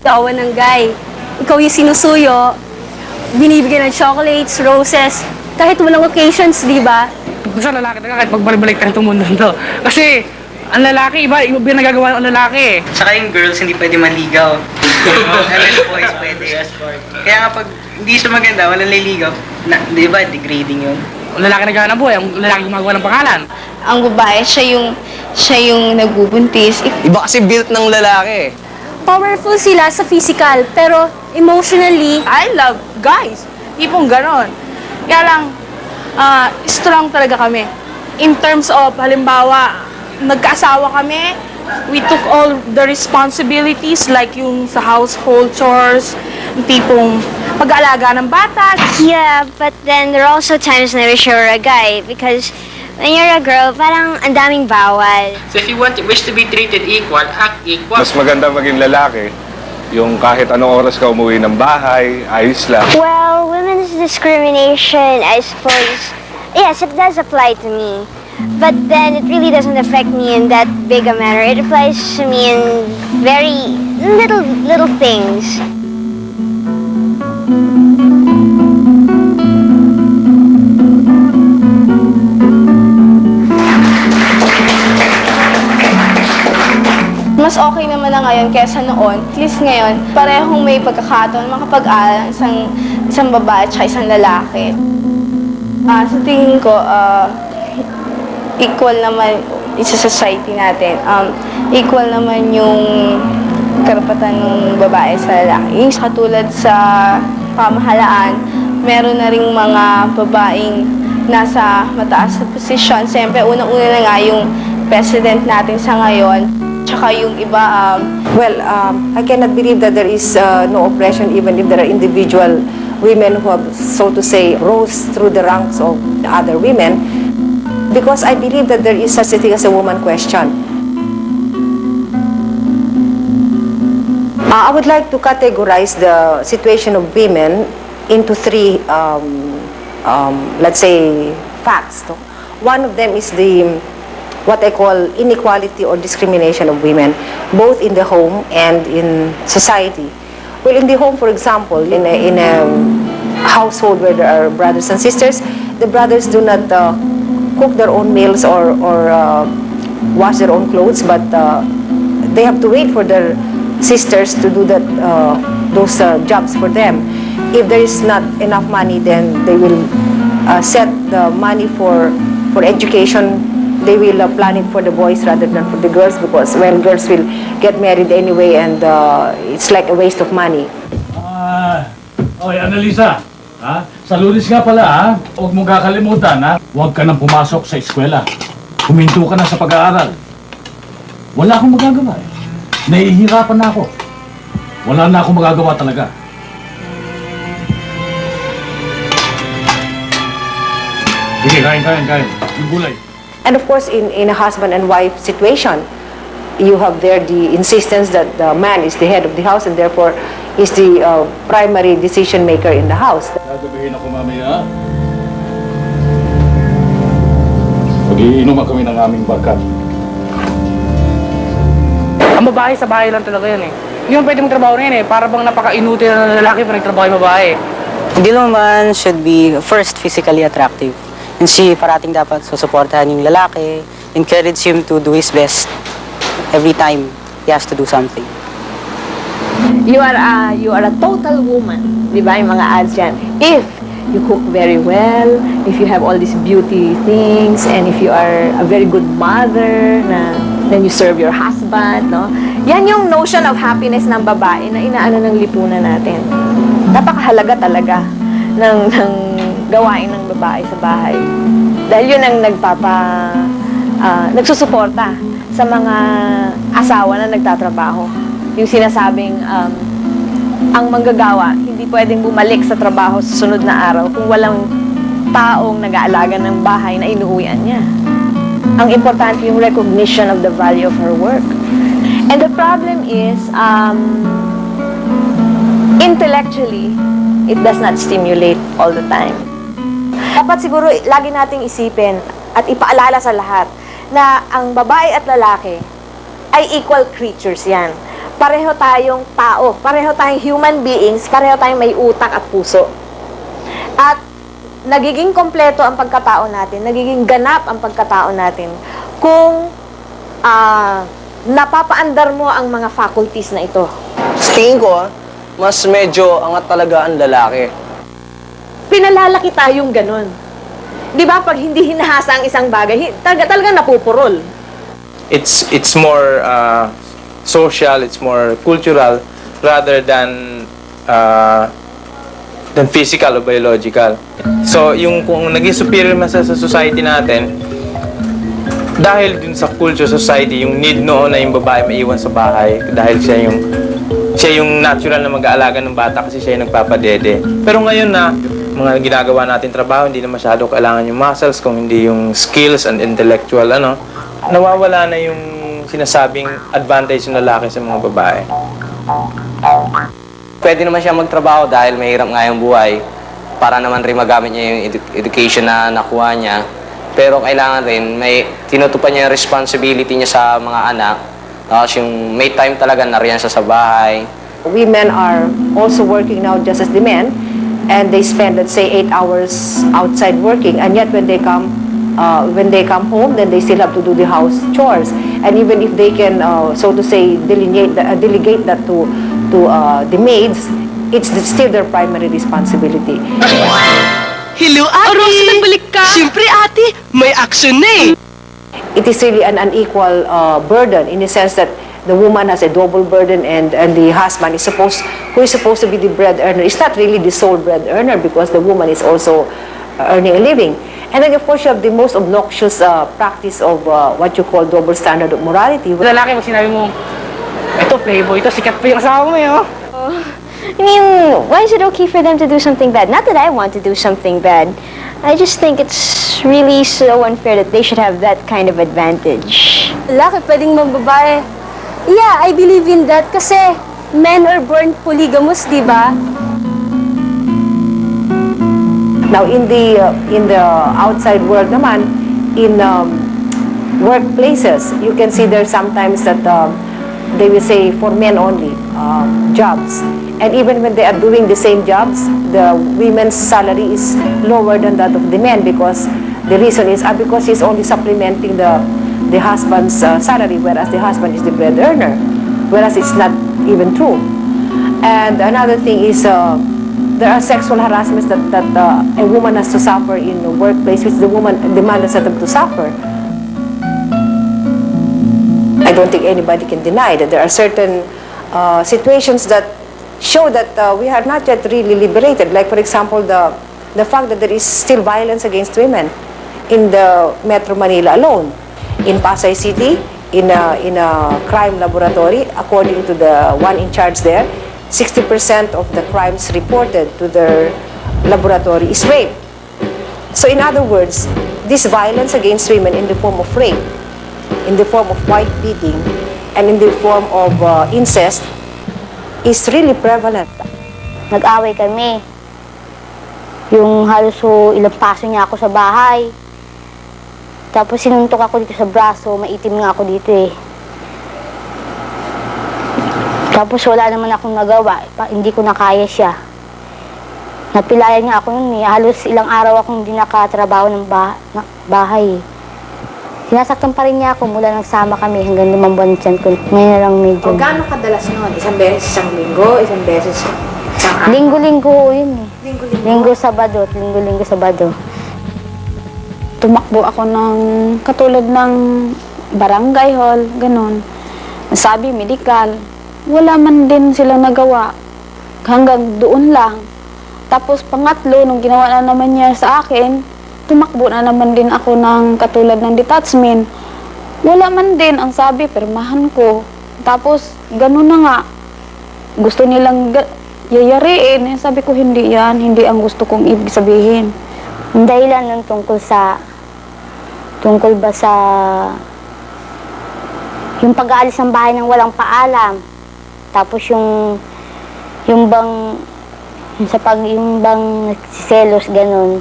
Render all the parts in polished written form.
Gawa ng guy. Ikaw yung sinusuyo, binibigyan ng chocolates, roses, kahit walang occasions, di ba? Sa lalaki talaga kahit pagbalik ka itong mundo nito. Kasi ang lalaki, iba nagagawa ng lalaki eh. Saka yung girls hindi pwede manligaw. Yung boys pwede. Kaya nga pag hindi siya maganda, walang liligaw, di ba, degrading yun. Ang lalaki naghahanap buhay, ang lalaki gumagawa ng pangalan. Ang babae, siya yung nagbubuntis. Iba kasi built ng lalaki. Powerful sila sa physical, pero emotionally, I love guys. Tipong ganon. Kaya lang, strong talaga kami. In terms of, halimbawa, nagkaasawa kami, we took all the responsibilities like yung sa household chores, yung tipong pag-aalaga ng bata. Yeah, but then there are also times na wish you're a guy because when you're a girl, parang ang daming bawal. So if you wish to be treated equal, act equal. Mas maganda maging lalaki, yung kahit anong oras ka umuwi ng bahay, ayos lang. Well, women's discrimination, I suppose, yes, it does apply to me. But then it really doesn't affect me in that big a manner. It applies to me in very little things. Mas okay naman na ngayon kesa noon. At least ngayon, parehong may pagkakataon makapag-aral ang isang babae at isang lalaki. Sa tingin ko, equal naman sa society natin. Equal naman yung karapatan ng babae sa lalaki. Katulad sa pamahalaan, meron na ring mga babaeng nasa mataas na posisyon. Siyempre, unang-una na nga yung president natin sa ngayon. Tsaka yung iba, I cannot believe that there is no oppression even if there are individual women who have, so to say, rose through the ranks of the other women, because I believe that there is such a thing as a woman question. I would like to categorize the situation of women into three, let's say, facts. No? One of them is what I call inequality or discrimination of women, both in the home and in society. Well, in the home, for example, in a household where there are brothers and sisters, the brothers do not cook their own meals or wash their own clothes, but they have to wait for their sisters to do those jobs for them. If there is not enough money, then they will set the money for education. They will plan it for the boys rather than for the girls because, well, girls will get married anyway and it's like a waste of money. Okay, Annalisa, ha? Sa Lunes nga pala, ha? Huwag mong kakalimutan, ha? Huwag ka nang pumasok sa eskwela. Huminto ka na sa pag-aaral. Wala akong magagawa, eh. Nahihirapan na ako. Wala na akong magagawa talaga. Sige, kain. Yung gulay. And of course, in a husband and wife situation, you have there the insistence that the man is the head of the house and therefore is the primary decision maker in the house. Gagabihin ako mamaya. Mag-iinuman kami ng aming barkat. Ang babae sa bahay lang talaga yan eh. Hindi mo pwede mong trabaho na yan eh. Para bang napaka-inutil na lalaki pa nagtrabaho yung babae. Hindi naman should be first physically attractive. And parating dapat susuportahan yung lalaki, encourage him to do his best every time he has to do something. You are a total woman, di ba? Yung mga ads yan. If you cook very well, if you have all these beauty things, and if you are a very good mother, then you serve your husband, no? Yan yung notion of happiness ng babae na inaano ng lipunan natin. Napakahalaga talaga ng gawain ng babae sa bahay. Dahil yun ang nagsusuporta sa mga asawa na nagtatrabaho. Yung sinasabing, ang manggagawa, hindi pwedeng bumalik sa trabaho sa sunod na araw kung walang taong nag-aalaga ng bahay na inuuwian niya. Ang importante yung recognition of the value of her work. And the problem is, intellectually, it does not stimulate all the time. dapat siguro lagi nating isipin at ipaalala sa lahat na ang babae at lalaki ay equal creatures yan. pareho tayong tao, pareho tayong human beings, pareho tayong may utak at puso. At nagiging kompleto ang pagkatao natin, nagiging ganap ang pagkatao natin kung napapaandar mo ang mga faculties na ito. Sa tingin ko, mas medyo angat talaga ang lalaki. Pinalalaki tayong ganun. Di ba, pag hindi hinahasa ang isang bagay, talagang napupurol. It's more social, it's more cultural rather than physical o biological. So, kung naging superior man sa society natin, dahil dun sa culture society, yung need noon na yung babae maiwan sa bahay dahil siya yung natural na mag-aalaga ng bata kasi siya yung nagpapadede. Pero ngayon na mga ginagawa natin trabaho, hindi na masyado kailangan yung muscles, kung hindi yung skills and intellectual, nawawala na yung sinasabing advantage ng lalaki sa mga babae. Pwede naman siya magtrabaho dahil mahirap nga yung buhay para naman rin magamit niya yung education na nakuha niya. Pero kailangan rin, tinutupad niya yung responsibility niya sa mga anak. Tapos yung may time talaga na riyan siya sa bahay. Women are also working now just as the men, and they spend, let's say, 8 hours outside working, and yet when they come home, then they still have to do the house chores. And even if they can, so to say, delegate that to the maids, it's still their primary responsibility. Hello, ate! Rose, nagbalik ka! Siyempre, ate, may action na eh! It is really an unequal burden in the sense that the woman has a double burden, and the husband who is supposed to be the bread earner is not really the sole bread earner, because the woman is also earning a living. And then of course you have the most obnoxious practice of what you call double standard of morality. Lalaki, pag sinabi mo, ito playboy, ito sikat pa yung asawa mo eh, I mean, why is it okay for them to do something bad? Not that I want to do something bad. I just think it's really so unfair that they should have that kind of advantage. Lalaki pwedeng mambabae. Yeah, I believe in that kasi men are born polygamous, di ba? Now in the outside world naman, in workplaces, you can see there sometimes that they will say for men only jobs. And even when they are doing the same jobs, the women's salary is lower than that of the men, because the reason is because he's only supplementing the husband's salary, whereas the husband is the bread earner, whereas it's not even true. And another thing is there are sexual harassments that a woman has to suffer in the workplace, which the man doesn't have to suffer. I don't think anybody can deny that there are certain situations that show that we are not yet really liberated. Like, for example, the fact that there is still violence against women in the Metro Manila alone. In Pasay City, in a crime laboratory, according to the one in charge there, 60% of the crimes reported to their laboratory is rape. So in other words, this violence against women in the form of rape, in the form of wife beating, and in the form of incest is really prevalent. Nag-away kami. Yung halos ilang paso niya ako sa bahay. Tapos sinuntok ako dito sa braso, maitim nga ako dito eh. Tapos wala naman akong nagawa, hindi ko nakaya siya. Napilayan niya ako nun eh, halos ilang araw akong hindi nakatrabaho ng bahay eh. Sinasaktan pa rin niya ako mula nang sama kami hanggang 5 buwan siyan ko. Ngayon na lang medyo. O gaano kadalas noon? Isang beses isang linggo? Isang beses isang araw? Linggo-linggo yun eh. Linggo-linggo? Linggo, Sabado. Tumakbo ako ng katulad ng barangay hall, ganun. Sabi, medical. Wala man din silang nagawa. Hanggang doon lang. Tapos pangatlo, nung ginawa na naman niya sa akin, tumakbo na naman din ako ng katulad ng detachment. Wala man din, ang sabi, pirmahan ko. Tapos, ganun na nga. Gusto nilang yayariin. Sabi ko, hindi yan. Hindi ang gusto kong ibig sabihin. Ang dahilan nun tungkol ba sa yung pag-aalis ng bahay ng walang paalam. Tapos yung bang nagsiselos, ganun.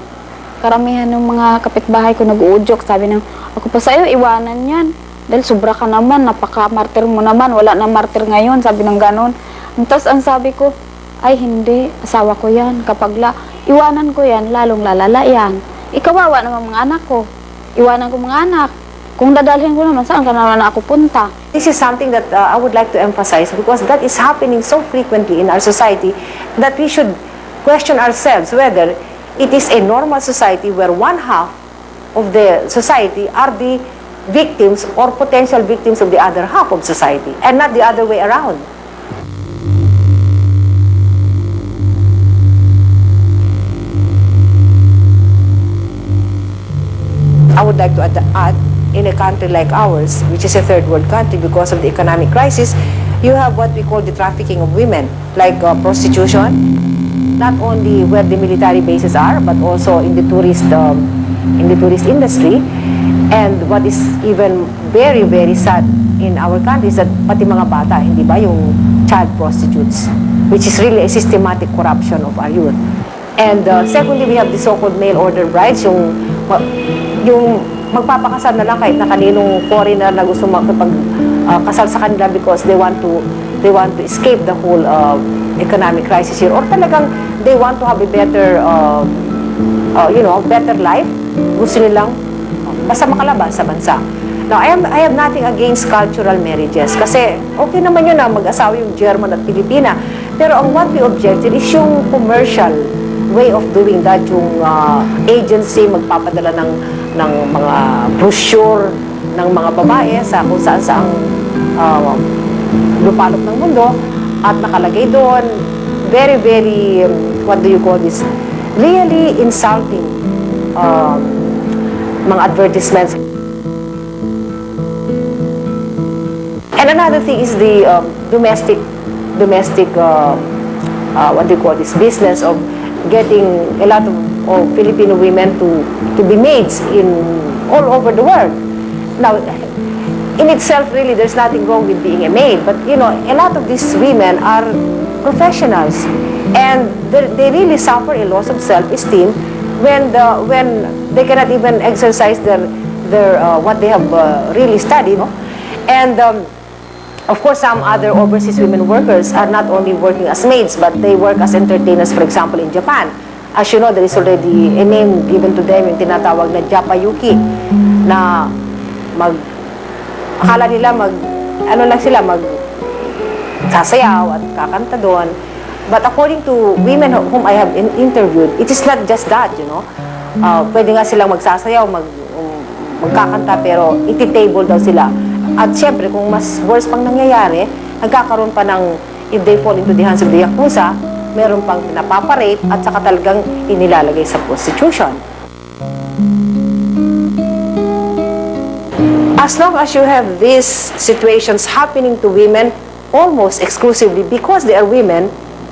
Karamihan ng mga kapitbahay ko nag-uudyok. Sabi ng, ako pa sa'yo, iwanan yan. Dahil sobra ka naman, napaka-martir mo naman, wala na martir ngayon, sabi ng ganon. Tapos ang sabi ko, ay hindi, asawa ko yan. Kapag iwanan ko yan, lalong lalala yan. Ikawawa naman mga anak ko. Iwanan ko mga anak. Kung dadalhin ko naman, saan ka naman ako punta? This is something that I would like to emphasize because that is happening so frequently in our society that we should question ourselves whether it is a normal society where one half of the society are the victims or potential victims of the other half of society and not the other way around. I would like to add, in a country like ours, which is a third world country because of the economic crisis, you have what we call the trafficking of women, like prostitution, not only where the military bases are, but also in the tourist industry. And what is even very, very sad in our country is that pati mga bata, hindi ba, yung child prostitutes, which is really a systematic corruption of our youth. And secondly, we have the so-called mail order brides, yung magpapakasal na lang kahit na kaninong foreigner na gusto makipagkasal sa kanila because they want to escape the whole economic crisis here, or talagang they want to have a better better life. Gusto nilang basta makalabas sa bansa. Now, I have nothing against cultural marriages kasi okay naman yun na mag-asawa yung German at Pilipina. Pero ang what we objected is yung commercial way of doing that, yung agency magpapadala ng mga brochure ng mga babae sa kung saan saang lupalop ng mundo at nakalagay doon very, very, what do you call this, really insulting mga advertisements. And another thing is the domestic what do you call this, business of getting a lot of Filipino women to be maids in all over the world. Now, in itself, really, there's nothing wrong with being a maid, but you know, a lot of these women are professionals, and they really suffer a loss of self-esteem when they cannot even exercise their what they have really studied, no? And of course, some other overseas women workers are not only working as maids, but they work as entertainers, for example, in Japan. As you know, there is already a name given to them, yung tinatawag na Japayuki, na akala nila sasayaw at kakanta doon. But according to women whom I have interviewed, it is not just that, you know. Pwede nga silang magsasayaw, magkakanta, pero iti-table daw sila. At syempre, kung mas worse pang nangyayari, nagkakaroon pa ng, if they fall into the hands of the Yakuza, meron pang napaparate at saka talagang inilalagay sa prostitution. As long as you have these situations happening to women almost exclusively because they are women,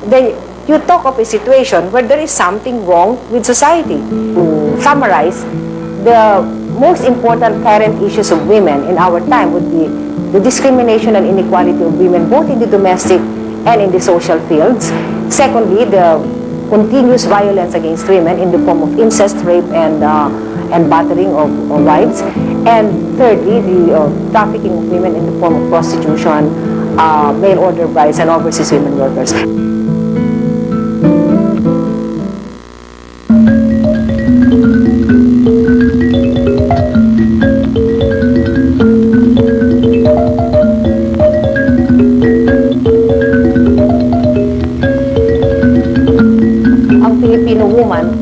then you talk of a situation where there is something wrong with society. To summarize, the most important current issues of women in our time would be the discrimination and inequality of women both in the domestic and in the social fields. Secondly, the continuous violence against women in the form of incest, rape, and battering of wives. And thirdly, the trafficking of women in the form of prostitution, mail order brides, and overseas women workers.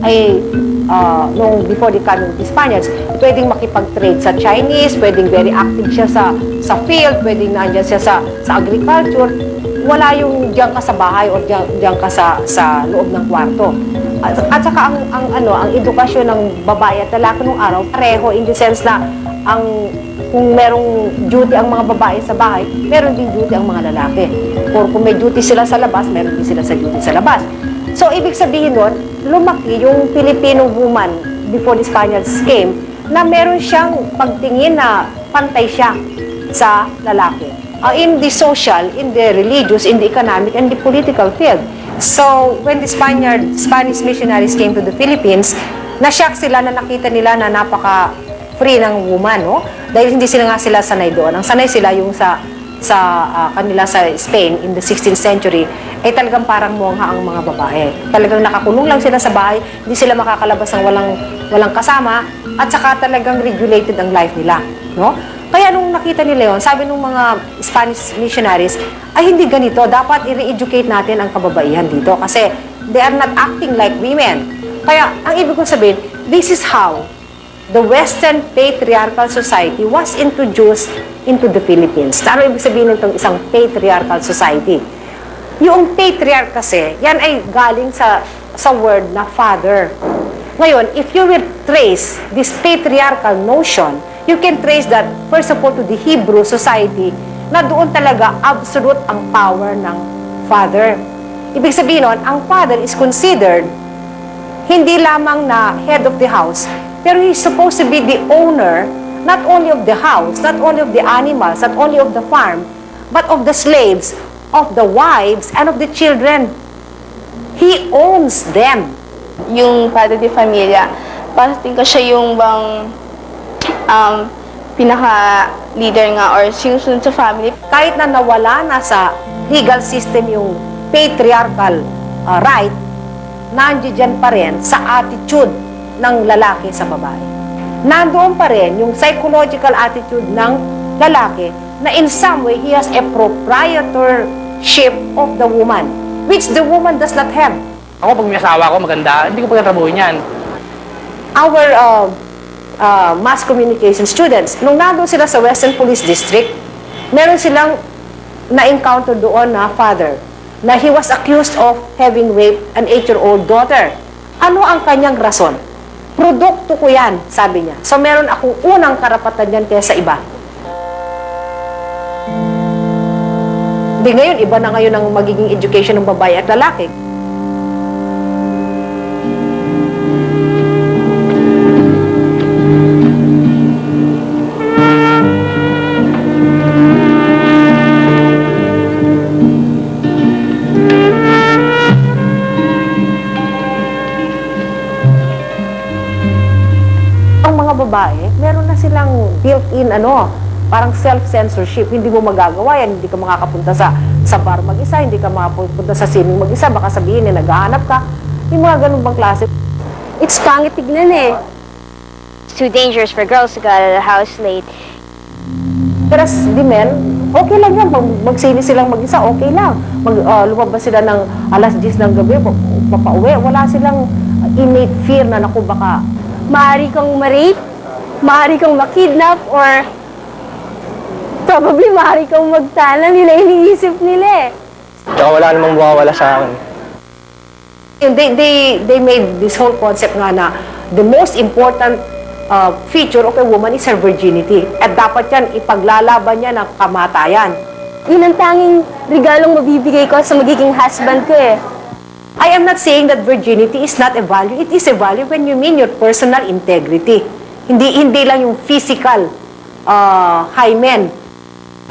Ay, nung before the coming of the Spaniards, pwedeng makipag-trade sa Chinese, pwedeng very active siya sa field, pwedeng nandiyan siya sa agriculture. Wala yung diyan ka sa bahay o diyan ka sa loob ng kwarto. At saka ang edukasyon ng babae at lalaki nung araw, pareho in the sense na kung merong duty ang mga babae sa bahay, meron din duty ang mga lalaki. Or kung may duty sila sa labas, meron din sila sa duty sa labas. So, ibig sabihin nun, lumaki yung Filipino woman before the Spaniards came na meron siyang pagtingin na pantay siya sa lalaki. In the social, in the religious, in the economic, and the political field. So, when the Spanish missionaries came to the Philippines, nashock sila na nakita nila na napaka free ng woman, no? Dahil hindi sila nga sila sanay doon. Ang sanay sila yung sa kanila sa Spain in the 16th century, ay talagang parang mongha ang mga babae. Talagang nakakulong lang sila sa bahay, hindi sila makakalabas ng walang kasama, at saka talagang regulated ang life nila, no? Kaya nung nakita ni Leon, sabi nung mga Spanish missionaries, ay hindi ganito, dapat i-re-educate natin ang kababaihan dito kasi they are not acting like women. Kaya ang ibig kong sabihin, this is how the Western patriarchal society was introduced into the Philippines. Ano ibig sabihin nitong isang patriarchal society? Yung patriarch kasi, yan ay galing sa word na father. Ngayon, if you will trace this patriarchal notion, you can trace that, first of all, to the Hebrew society, na doon talaga absolute ang power ng father. Ibig sabihin nun, ang father is considered hindi lamang na head of the house, pero he's supposed to be the owner, not only of the house, not only of the animals, not only of the farm, but of the slaves, of the wives, and of the children. He owns them. Yung padre de familia, parang ko siya yung bang pinaka-leader nga or sinusunod sa family. Kahit na nawala na sa legal system yung patriarchal right, nandiyan pa rin sa attitude ng lalaki sa babae. Nandoon pa rin yung psychological attitude ng lalaki na in some way he has a proprietorship of the woman, which the woman does not have. Ako, pag may asawa ko maganda, hindi ko pagkatrabuhin yan. Our mass communication students, nung nandun sila sa Western Police District, meron silang na-encounter doon na father, na he was accused of having raped an 8-year-old daughter. Ano ang kanyang rason? Produkto ko yan, sabi niya. So meron akong unang karapatan yan kaysa iba. Di ngayon, iba na ngayon ang magiging education ng babae at lalaki. Babae, meron na silang built-in parang self-censorship. Hindi mo magagawa yan, hindi ka makakapunta sa bar mag-isa, hindi ka makapunta sa swimming mag-isa, baka sabihin naghahanap ka. Yung mga ganun bang klase. It's pangit tignan eh. It's too dangerous for girls to go out of the house late. Pero the men, okay lang yan. Magsili silang mag-isa, okay lang. Lumabas sila ng alas 10 ng gabi, papauwi. Wala silang innate fear na naku baka Maaari kang ma-rape, maaari kang makidnap, or probably maaari kang magtala nila, iniisip nila eh. Tsaka wala namang mawawala sa akin. They made this whole concept nga na the most important feature of a woman is her virginity. At dapat yan, ipaglalaban niya ng kamatayan. Yun ang tanging regalong mabibigay ko sa magiging husband ko eh. I am not saying that virginity is not a value. It is a value when you mean your personal integrity. Hindi lang yung physical hymen.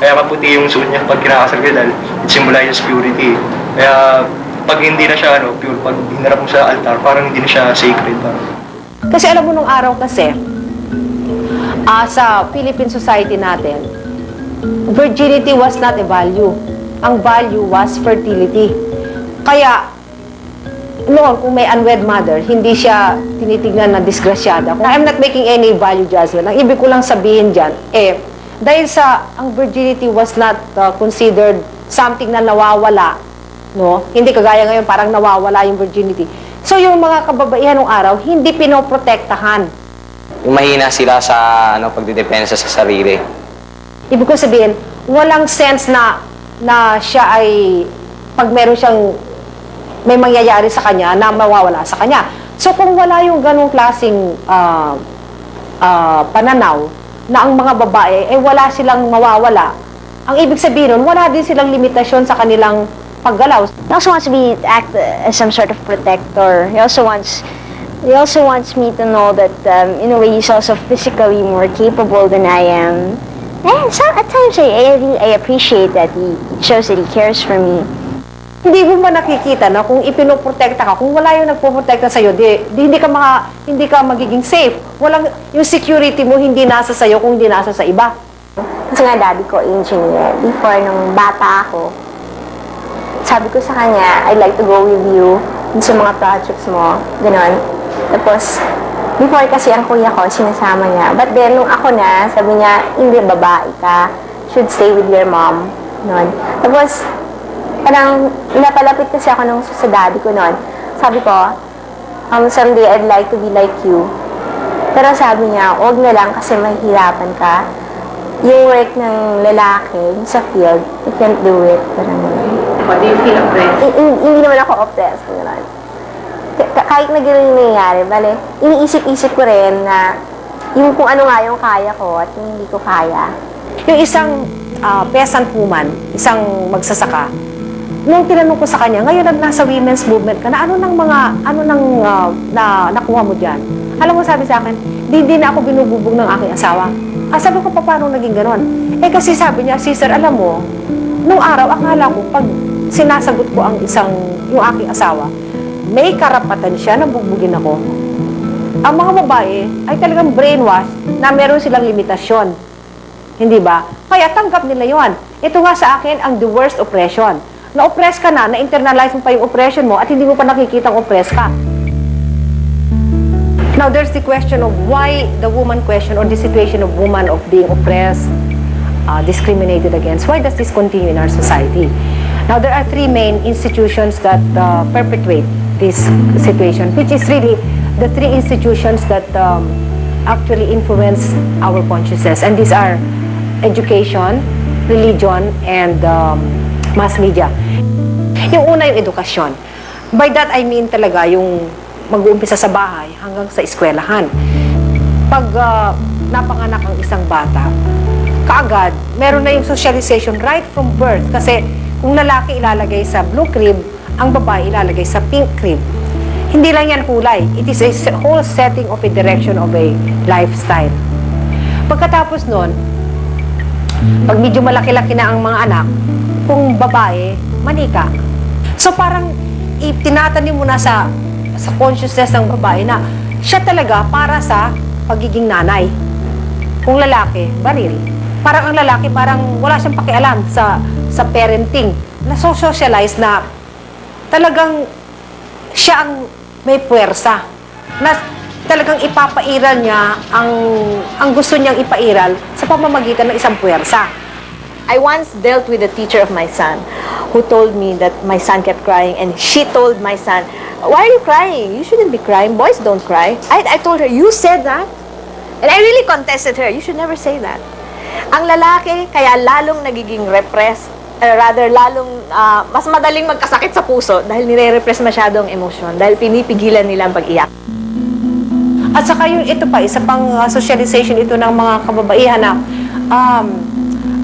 Kaya maputi yung suot niya pag kinakasal ka dahil it symbolizes purity. Kaya pag hindi na siya pure, pag hinarap mo sa altar, parang hindi na siya sacred. Kasi alam mo nung araw kasi, sa Philippine society natin, virginity was not a value. Ang value was fertility. Kaya, noon, kung may unwed mother, hindi siya tinitignan na disgrasyada. I'm not making any value judgment. Ang ibig ko lang sabihin dyan, dahil ang virginity was not considered something na nawawala, no? Hindi kagaya ngayon, parang nawawala yung virginity. So, yung mga kababaihan ng araw, hindi pinoprotektahan. Yung mahina sila sa pagdidepensa sa sarili. Ibig ko sabihin, walang sense na siya ay, pag meron siyang may mangyayari sa kanya na mawawala sa kanya. So kung wala yung ganong klaseng pananaw na ang mga babae wala silang mawawala, ang ibig sabihin nun, wala din silang limitasyon sa kanilang paggalaw. He also wants to act as some sort of protector. He also wants me to know that in a way he's also physically more capable than I am. And so at times I appreciate that he shows that he cares for me. Hindi mo ba nakikita na kung ipinoprotekta ka, kung wala yung nagpoprotekta sa'yo, hindi ka magiging safe. Yung security mo hindi nasa sa'yo kung hindi nasa sa iba. Kasi nga daddy ko, engineer. Before, nung bata ako, sabi ko sa kanya, I'd like to go with you sa mga projects mo. Ganon. Tapos, before kasi ang kuya ko, sinasama niya. But then, nung ako na, sabi niya, hindi, babae ka. Should stay with your mom. Ganon. Tapos, parang napalapit kasi ako nung sa daddy ko noon. Sabi ko, someday I'd like to be like you. Pero sabi niya, huwag na lang kasi mahihirapan ka. Yung work ng lalaki sa field, you can't do it. Parang What do you feel oppressed? Hindi naman ako oppressed. Kahit na gano'n yung nangyayari, bale, iniisip-isip ko rin na yung kung ano nga yung kaya ko at yung hindi ko kaya. Yung isang peasant woman, isang magsasaka, nung tinanong ko sa kanya, ngayon nasa women's movement ka na, ano nakuha mo dyan? Alam mo, sabi sa akin, di na ako binububog ng aking asawa. Sabi ko, paano naging ganon? Kasi sabi niya, sister, alam mo, nung araw, akala ko, pag sinasagot ko yung aking asawa, may karapatan siya na bugbugin ako. Ang mga babae ay talagang brainwash na meron silang limitasyon. Hindi ba? Kaya tanggap nila yon. Ito nga sa akin ang the worst oppression. Na-oppress ka na-internalize mo pa yung oppression mo at hindi mo pa nakikita ang oppress ka. Now, there's the question of why the woman question or the situation of woman of being oppressed, discriminated against. Why does this continue in our society? Now, there are three main institutions that perpetuate this situation, which is really the three institutions that actually influence our consciousness. And these are education, religion, and mass media. Yung una yung edukasyon. By that, I mean talaga yung mag-uumpisa sa bahay hanggang sa eskwelahan. Pag napanganak ang isang bata, kaagad, meron na yung socialization right from birth. Kasi kung lalaki ilalagay sa blue crib, ang babae ilalagay sa pink crib. Hindi lang yan kulay. It is a whole setting of a direction of a lifestyle. Pagkatapos nun, pag medyo malaki-laki na ang mga anak, kung babae, manika. So parang itinatanim mo na sa consciousness ng babae na siya talaga para sa pagiging nanay. Kung lalaki, baril. Parang ang lalaki, parang wala siyang pakialam sa parenting. Na-socialize na talagang siya ang may puwersa. Na talagang ipapairal niya ang gusto niyang ipairal sa pamamagitan ng isang puwersa. I once dealt with a teacher of my son who told me that my son kept crying, and she told my son, "Why are you crying? You shouldn't be crying. Boys don't cry." I told her, "You said that?" And I really contested her. You should never say that. Ang lalaki, kaya lalong nagiging repressed, mas madaling magkasakit sa puso dahil nire-repress masyado ang emosyon, dahil pinipigilan nila ang pag-iyak. At saka ito pa, isa pang socialization ito ng mga kababaihan na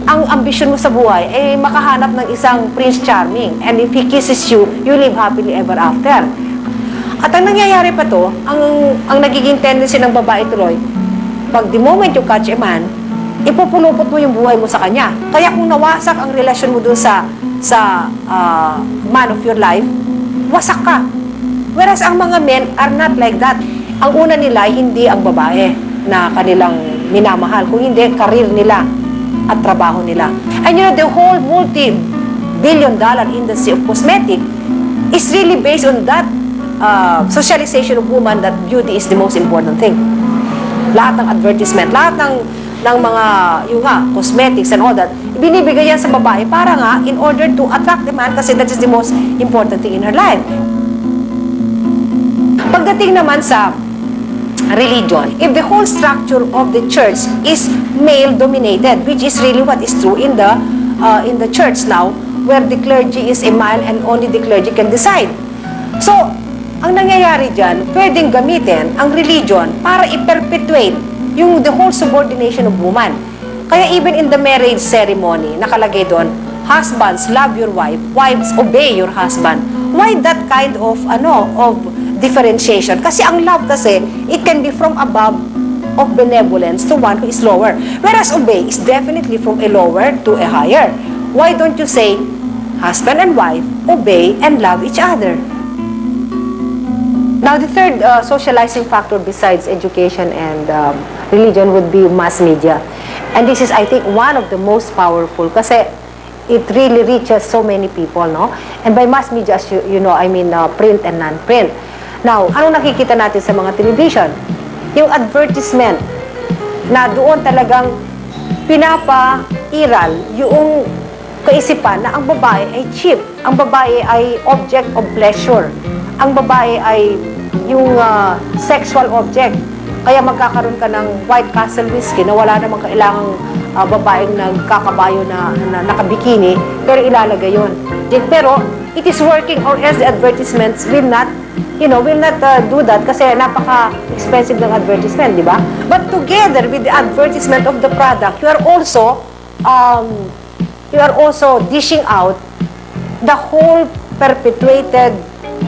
ang ambisyon mo sa buhay ay makahanap ng isang Prince Charming. And if he kisses you, you live happily ever after. At ang nangyayari pa to, ang nagiging tendency ng babae tuloy, pag the moment you catch a man, ipupulupot mo yung buhay mo sa kanya. Kaya kung nawasak ang relasyon mo dun sa man of your life, wasak ka. Whereas ang mga men are not like that. Ang una nila ay hindi ang babae na kanilang minamahal, kung hindi, karir nila at trabaho nila. And the whole multi-billion-dollar industry of cosmetic is really based on that socialization of woman that beauty is the most important thing. Lahat ng advertisement, lahat ng mga cosmetics and all that, binibigay yan sa babae para nga in order to attract the man kasi that is the most important thing in her life. Pagdating naman sa religion, if the whole structure of the church is male-dominated, which is really what is true in the church now, where the clergy is a male and only the clergy can decide. So, ang nangyayari dyan, pwedeng gamitin ang religion para i-perpetuate the whole subordination of woman. Kaya even in the marriage ceremony, nakalagay doon, husbands, love your wife, wives, obey your husband. Why that kind of differentiation? Kasi ang love kasi, it can be from above of benevolence to one who is lower. Whereas obey is definitely from a lower to a higher. Why don't you say, husband and wife, obey and love each other. Now, the third socializing factor besides education and religion would be mass media. And this is, I think, one of the most powerful kasi it really reaches so many people, no? And by mass media, as you know, I mean print and non-print. Now, anong nakikita natin sa mga television? Yung advertisement na doon talagang pinapairal yung kaisipan na ang babae ay cheap, ang babae ay object of pleasure, ang babae ay yung sexual object. Kaya magkakaroon ka ng White Castle whiskey na wala namang kailangang babaeng nagkakabayo na nakabikini, pero ilalagay yun. Pero it is working, or else the advertisements will not, do that kasi napaka-expensive ng advertisement, di ba? But together with the advertisement of the product, you are also dishing out the whole perpetuated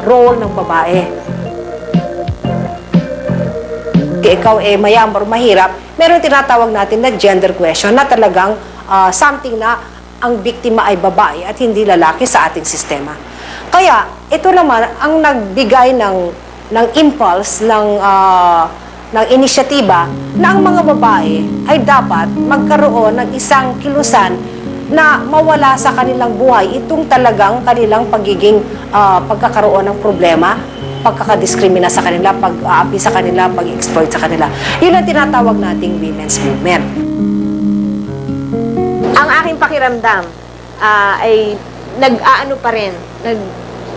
role ng babae. Ikaw mayaman o mahirap, meron tinatawag natin na gender question na talagang something na ang biktima ay babae at hindi lalaki sa ating sistema. Kaya, ito naman ang nagbigay ng impulse, ng inisyatiba na ang mga babae ay dapat magkaroon ng isang kilusan na mawala sa kanilang buhay itong talagang kanilang pagiging pagkakaroon ng problema, pagkakadiskrimina sa kanila, pag-aapi sa kanila, pag-exploit sa kanila. Yun ang tinatawag nating women's movement. Ang aking pakiramdam ay nag-aano pa rin,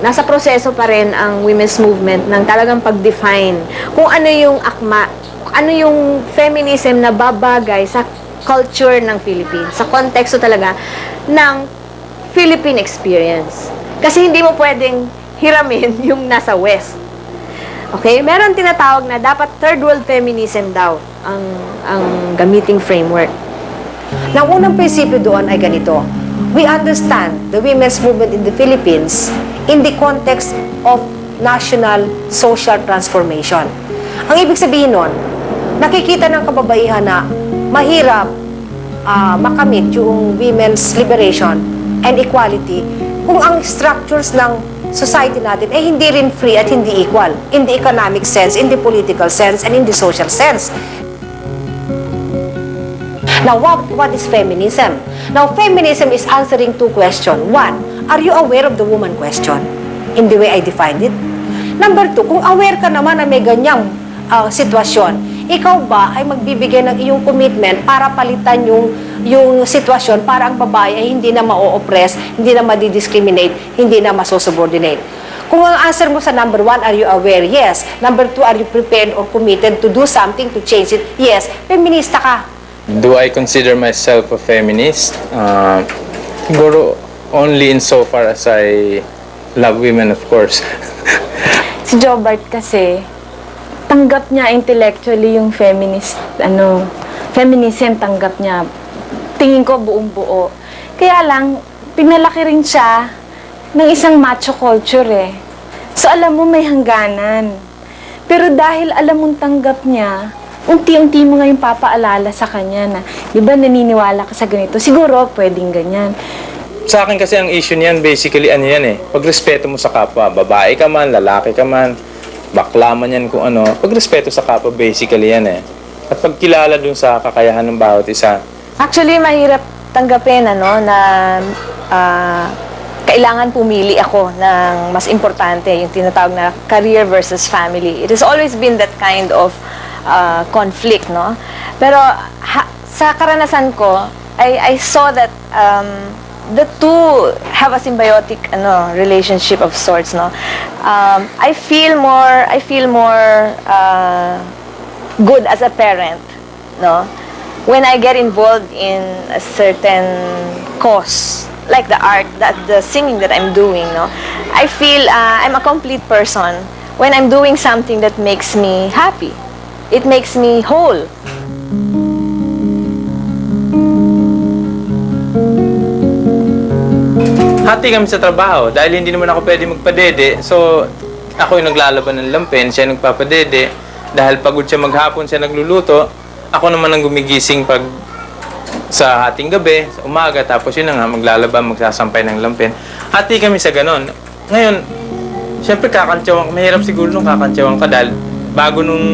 nasa proseso pa rin ang women's movement ng talagang pag-define kung ano yung akma, ano yung feminism na babagay sa culture ng Philippines, sa konteksto talaga ng Philippine experience. Kasi hindi mo pwedeng hiramin yung nasa West. Okay? Meron tinatawag na dapat third world feminism daw ang gamiting framework. Na unang prinsipyo doon ay ganito. We understand the women's movement in the Philippines in the context of national social transformation. Ang ibig sabihin nun, nakikita ng kababaihan na mahirap makamit yung women's liberation and equality kung ang structures ng society natin ay hindi rin free at hindi equal in the economic sense, in the political sense, and in the social sense. Now, what is feminism? Now, feminism is answering two questions. One, are you aware of the woman question in the way I defined it? Number two, kung aware ka naman na may ganyang sitwasyon, ikaw ba ay magbibigay ng iyong commitment para palitan yung sitwasyon para ang babae ay hindi na ma-oppress, hindi na ma-discriminate, hindi na ma-subordinate? Kung ang answer mo sa number one, are you aware? Yes. Number two, are you prepared or committed to do something to change it? Yes. Feminista ka. Do I consider myself a feminist? Siguro only insofar as I love women, of course. Si Jobart kasi, tanggap niya intellectually yung feminism, tanggap niya. Tingin ko buong buo. Kaya lang, pinalaki rin siya ng isang macho culture eh. So alam mo may hangganan. Pero dahil alam mong tanggap niya, unti-unti mo ngayon papaalala sa kanya na, di ba naniniwala ka sa ganito? Siguro pwedeng ganyan. Sa akin kasi ang issue niyan, basically ano yan eh, pagrespeto mo sa kapwa, babae ka man, lalaki ka man, bakla man yan kung ano, pagrespeto sa kapwa basically yan eh. At pagkilala dun sa kakayahan ng bawat isa. Actually, mahirap tanggapin na kailangan pumili ako ng mas importante, yung tinatawag na career versus family. It has always been that kind of conflict, no? Pero sa karanasan ko, I saw that the two have a symbiotic relationship of sorts, no? I feel more good as a parent, no? When I get involved in a certain cause, like the art, the singing that I'm doing, no? I feel I'm a complete person when I'm doing something that makes me happy. It makes me whole. Hati kami sa trabaho dahil hindi naman ako pwede magpadede. So, ako yung naglalaban ng lampin, siya nagpapadede. Dahil pagod siya maghapon, siya nagluluto. Ako naman ang gumigising pag sa hating gabi, sa umaga, tapos yun na nga, maglalaba, magsasampay ng lampin. Hati kami sa ganon. Ngayon, syempre kakantsawan, mahirap siguro nung kakantsawan ka dahil bago nung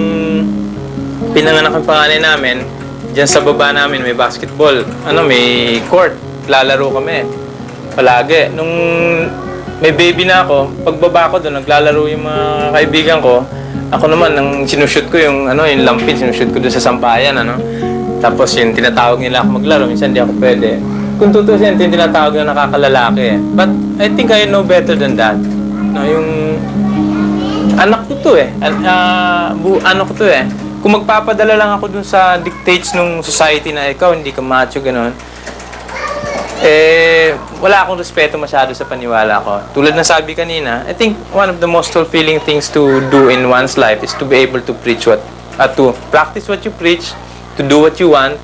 pinanganak ang panganay namin, dyan sa baba namin may basketball, may court, lalaro kami. Palagi. Nung may baby na ako, pagbaba ko doon, naglalaro yung mga kaibigan ko. Ako naman, nang sinushoot ko yung lampin, sinushoot ko doon sa sampayan, Tapos yung tinatawag nila ako maglaro, minsan di ako pwede. Kung tutusin, yung tinatawag na nakakalalaki. But I think I know better than that. No, yung anak ko to anak ko to Kung magpapadala lang ako dun sa dictates ng society na ikaw, hindi ka macho, gano'n, wala akong respeto masyado sa paniwala ko. Tulad na sabi kanina, I think one of the most fulfilling things to do in one's life is to be able to preach to practice what you preach, to do what you want,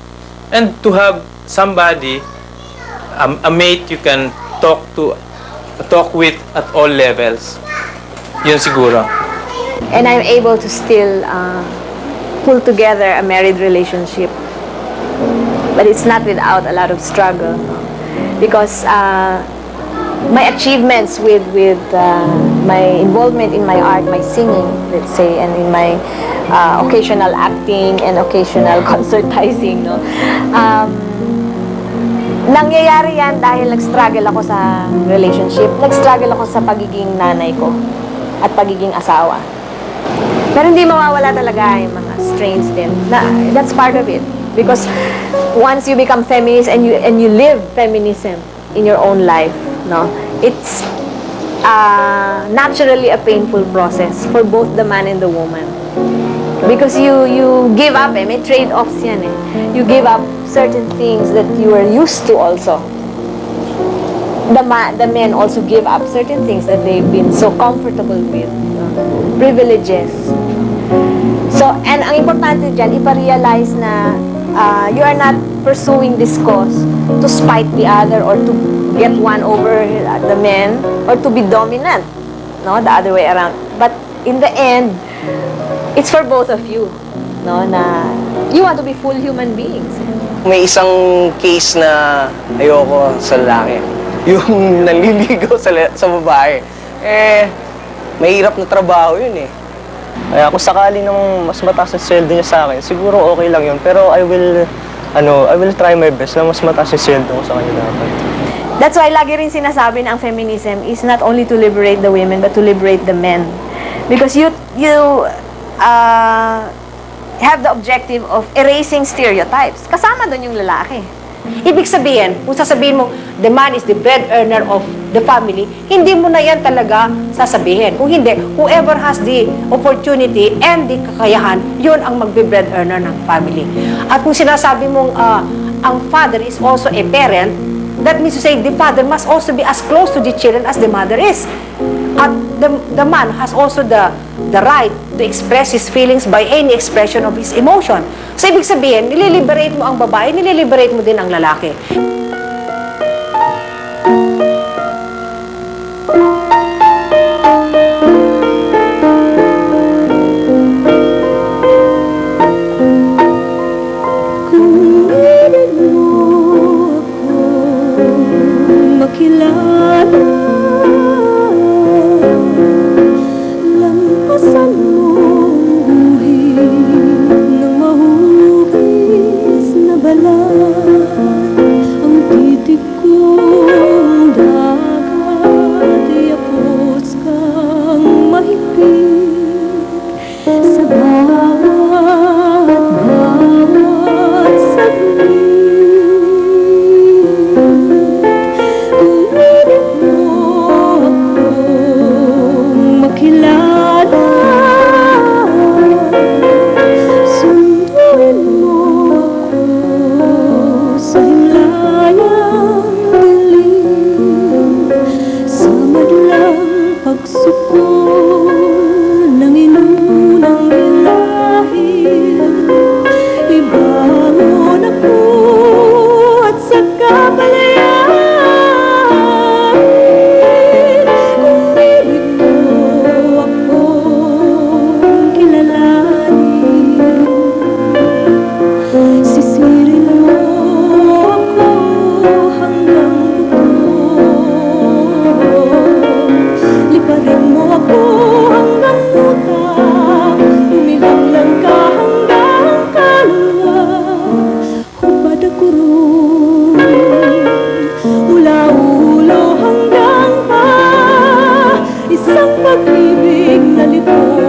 and to have somebody, a mate you can talk with at all levels. Yun siguro. And I'm able to still pull together a married relationship. But it's not without a lot of struggle. Because my achievements with my involvement in my art, my singing, let's say, and in my occasional acting and occasional concertizing, nangyayari yan dahil nag-struggle ako sa relationship, nag-struggle ako sa pagiging nanay ko at pagiging asawa. Pero hindi mawawala talaga yung mga strains din. That's part of it. Because once you become feminist and you live feminism in your own life, it's naturally a painful process for both the man and the woman. Because you give up, may trade-offs yan . You give up certain things that you are used to also. The men also give up certain things that they've been so comfortable with. Privileges. So, and ang importante dyan, iparealize na you are not pursuing this cause to spite the other or to get one over the men or to be dominant. The other way around. But in the end, it's for both of you, na you want to be full human beings. May isang case na ayoko sa lalaki. Yung naliligaw sa babae. Mahirap na trabaho yun . Kaya kung sakali nang mas mataas ang sweldo niya sa akin, siguro okay lang yun. Pero I will try my best na mas mataas yung sweldo ko sa kanya dapat. That's why lagi rin sinasabi na ang feminism is not only to liberate the women, but to liberate the men. Because you have the objective of erasing stereotypes. Kasama doon yung lalaki. Ibig sabihin, kung sasabihin mo, the man is the bread earner of the family, hindi mo na yan talaga sasabihin. Kung hindi, whoever has the opportunity and the kakayahan, yun ang magbe-bread earner ng family. At kung sinasabi mong ang father is also a parent, that means to say the father must also be as close to the children as the mother is. At the man has also the right to express his feelings by any expression of his emotion. So, ibig sabihin, nililiberate mo ang babae, nililiberate mo din ang lalaki. isang pag-ibig na lito.